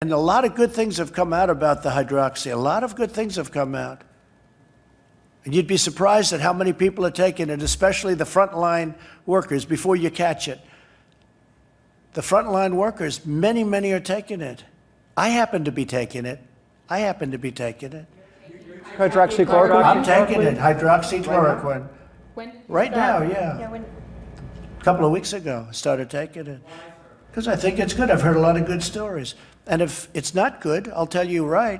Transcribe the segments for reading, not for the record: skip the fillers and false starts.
And a lot of good things have come out about the hydroxy. A lot of good things have come out. And you'd be surprised at how many people are taking it, especially the frontline workers, before you catch it. The frontline workers, many, many are taking it. I happen to be taking it. Hydroxychloroquine? I'm taking it, hydroxychloroquine. When? Right now, yeah. Yeah, when? A couple of weeks ago, I started taking it. Because I think it's good. I've heard a lot of good stories. And if it's not good, I'll tell you right,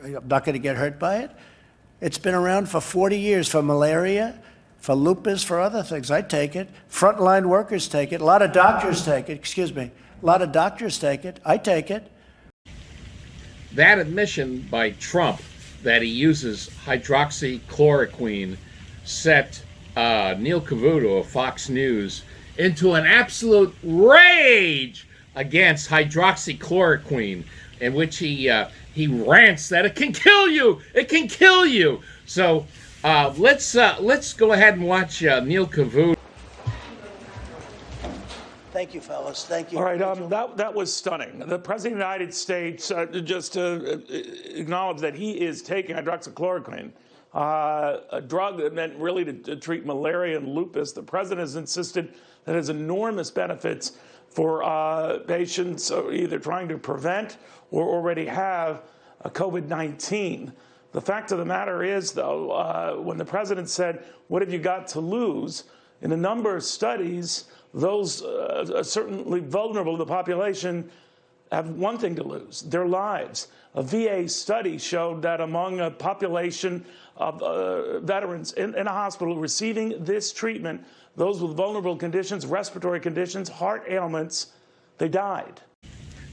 I'm not going to get hurt by it. It's been around for 40 years for malaria, for lupus, for other things. I take it. Frontline workers take it. A lot of doctors take it. A lot of doctors take it. I take it. That admission by Trump that he uses hydroxychloroquine set Neil Cavuto of Fox News into an absolute rage against hydroxychloroquine, in which he rants that it can kill you. So let's go ahead and watch Neil Cavuto. Thank you, fellas. Thank you. All right, that was stunning. The President of the United States just acknowledged that he is taking hydroxychloroquine, a drug that meant really to treat malaria and lupus. The President has insisted that it has enormous benefits for patients either trying to prevent or already have COVID-19. The fact of the matter is, though, when the President said, "What have you got to lose?" in a number of studies, those certainly vulnerable to the population have one thing to lose: their lives. A VA study showed that among a population of veterans in a hospital receiving this treatment, those with vulnerable conditions, respiratory conditions, heart ailments, they died.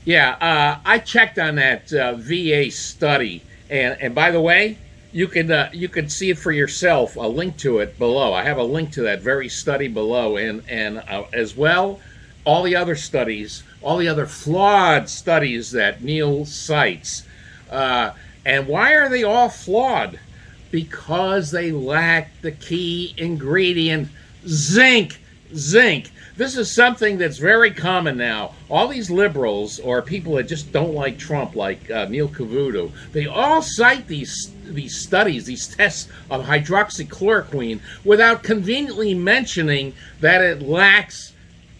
Yeah, I checked on that VA study, and by the way, you can see it for yourself. A link to it below. I have a link to that very study below, and as well, all the other studies, all the other flawed studies that Neil cites. And why are they all flawed? Because they lack the key ingredient, zinc. This is something that's very common now. All these liberals or people that just don't like Trump, like Neil Cavuto, they all cite these studies, these tests of hydroxychloroquine without conveniently mentioning that it lacks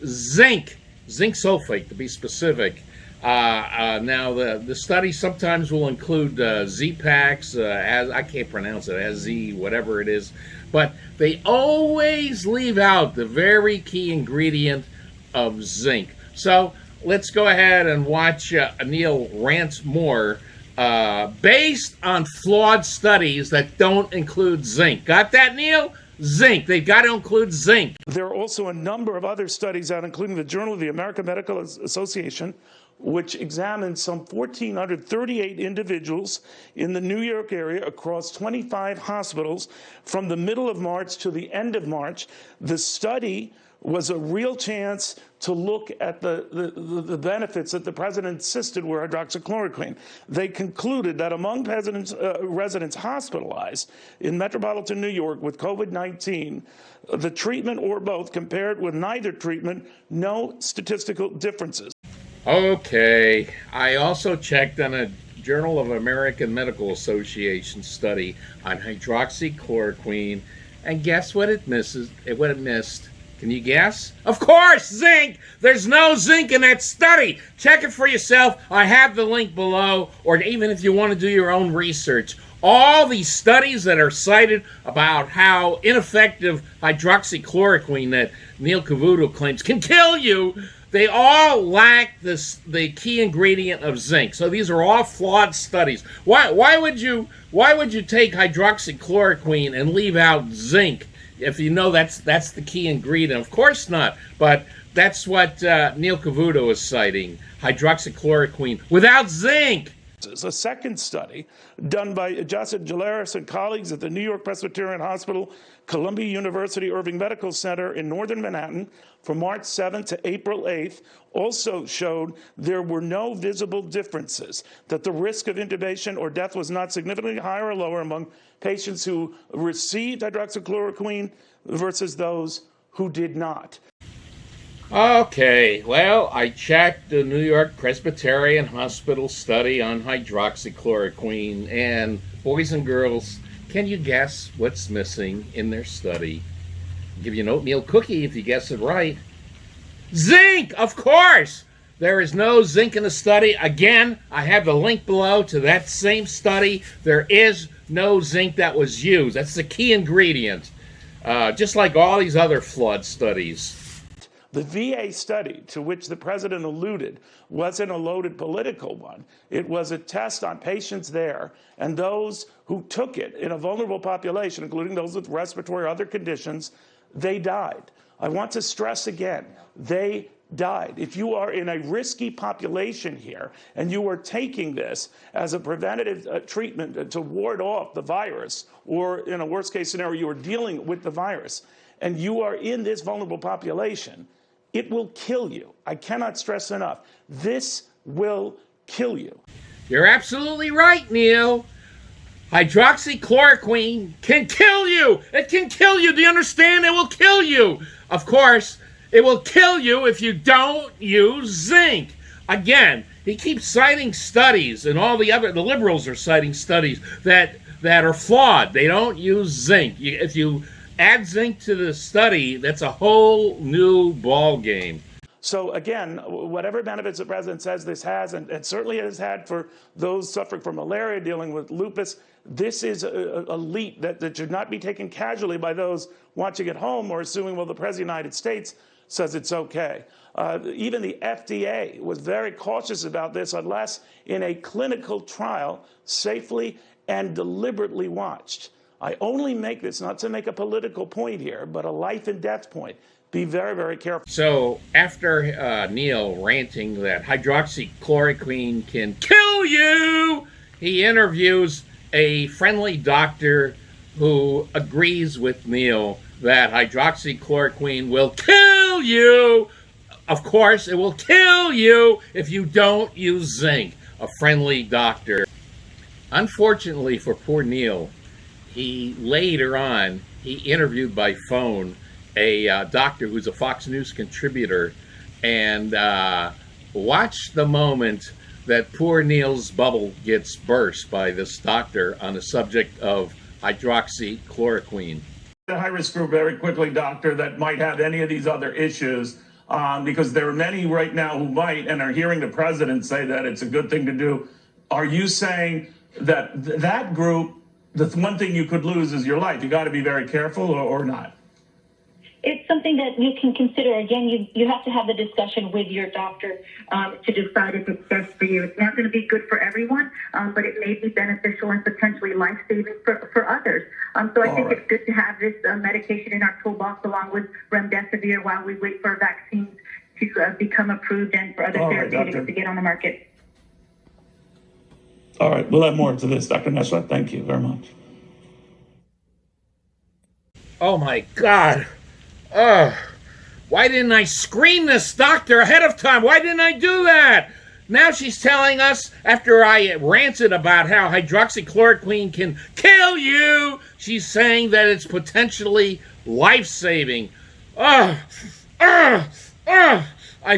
zinc sulfate to be specific. Now the study sometimes will include Z-Packs, as I can't pronounce it, as Z, whatever it is, but they always leave out the very key ingredient of zinc. So let's go ahead and watch Neil rant more based on flawed studies that don't include zinc. Got that, Neil? Zinc. They've got to include zinc. There are also a number of other studies out, including the Journal of the American Medical Association, which examined some 1,438 individuals in the New York area across 25 hospitals from the middle of March to the end of March. The study was a real chance to look at the benefits that the President insisted were hydroxychloroquine. They concluded that among residents hospitalized in metropolitan New York with COVID-19, the treatment or both compared with neither treatment, no statistical differences. Okay, I also checked on a Journal of American Medical Association study on hydroxychloroquine, and guess what it misses? What it missed? Can you guess? Of course, zinc! There's no zinc in that study. Check it for yourself. I have the link below, or even if you want to do your own research. All these studies that are cited about how ineffective hydroxychloroquine that Neil Cavuto claims can kill you, they all lack the key ingredient of zinc. So these are all flawed studies. Why would you take hydroxychloroquine and leave out zinc if you know that's the key ingredient? Of course not. But that's what Neil Cavuto is citing: hydroxychloroquine without zinc. It's a second study done by Jacek Jeleris and colleagues at the New York Presbyterian Hospital, Columbia University Irving Medical Center in northern Manhattan from March 7th to April 8th also showed there were no visible differences, that the risk of intubation or death was not significantly higher or lower among patients who received hydroxychloroquine versus those who did not. Okay, well, I checked the New York Presbyterian Hospital study on hydroxychloroquine, and boys and girls, can you guess what's missing in their study? I'll give you an oatmeal cookie if you guess it right. Zinc, of course! There is no zinc in the study. Again, I have the link below to that same study. There is no zinc that was used. That's the key ingredient, just like all these other flawed studies. The VA study to which the president alluded wasn't a loaded political one. It was a test on patients there and those who took it in a vulnerable population, including those with respiratory or other conditions, they died. I want to stress again, they died. If you are in a risky population here and you are taking this as a preventative treatment to ward off the virus, or in a worst case scenario, you are dealing with the virus, and you are in this vulnerable population, it will kill you. I cannot stress enough. This will kill you. You're absolutely right, Neil. Hydroxychloroquine can kill you. It can kill you. Do you understand? It will kill you. Of course, it will kill you if you don't use zinc. Again, he keeps citing studies, and all the liberals are citing studies that are flawed. They don't use zinc. If you add zinc to the study, that's a whole new ball game. So again, whatever benefits the president says this has, and certainly it has had for those suffering from malaria, dealing with lupus, this is a leap that should not be taken casually by those watching at home or assuming, well, the president of the United States says it's okay. Even the FDA was very cautious about this unless in a clinical trial safely and deliberately watched. I only make this not to make a political point here, but a life and death point. Be very, very careful. So after Neil ranting that hydroxychloroquine can kill you, he interviews a friendly doctor who agrees with Neil that hydroxychloroquine will kill you. Of course, it will kill you if you don't use zinc. A friendly doctor. Unfortunately for poor Neil, he later on, he interviewed by phone a doctor who's a Fox News contributor, and watch the moment that poor Neil's bubble gets burst by this doctor on the subject of hydroxychloroquine. The high-risk group, very quickly, doctor, that might have any of these other issues, because there are many right now who might and are hearing the president say that it's a good thing to do. Are you saying that that group, the one thing you could lose is your life? You got to be very careful, or not? It's something that you can consider. Again, you have to have the discussion with your doctor to decide if it's best for you. It's not going to be good for everyone, but it may be beneficial and potentially life-saving for others. So I think it's good to have this medication in our toolbox along with remdesivir while we wait for vaccines to become approved and for other therapeutics to get on the market. All right, we'll have more to this, Dr. Neshla. Thank you very much. Oh my God. Why didn't I screen this doctor ahead of time? Why didn't I do that? Now she's telling us, after I ranted about how hydroxychloroquine can kill you, she's saying that it's potentially life-saving. I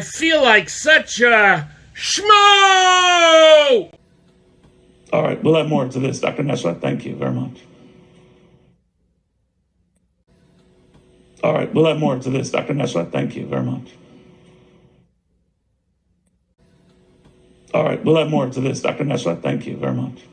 feel like such a schmo! All right, we'll have more to this, Dr. Neshla. Thank you very much. All right, we'll have more to this, Dr. Neshla. Thank you very much. All right, we'll have more to this, Dr. Neshla. Thank you very much.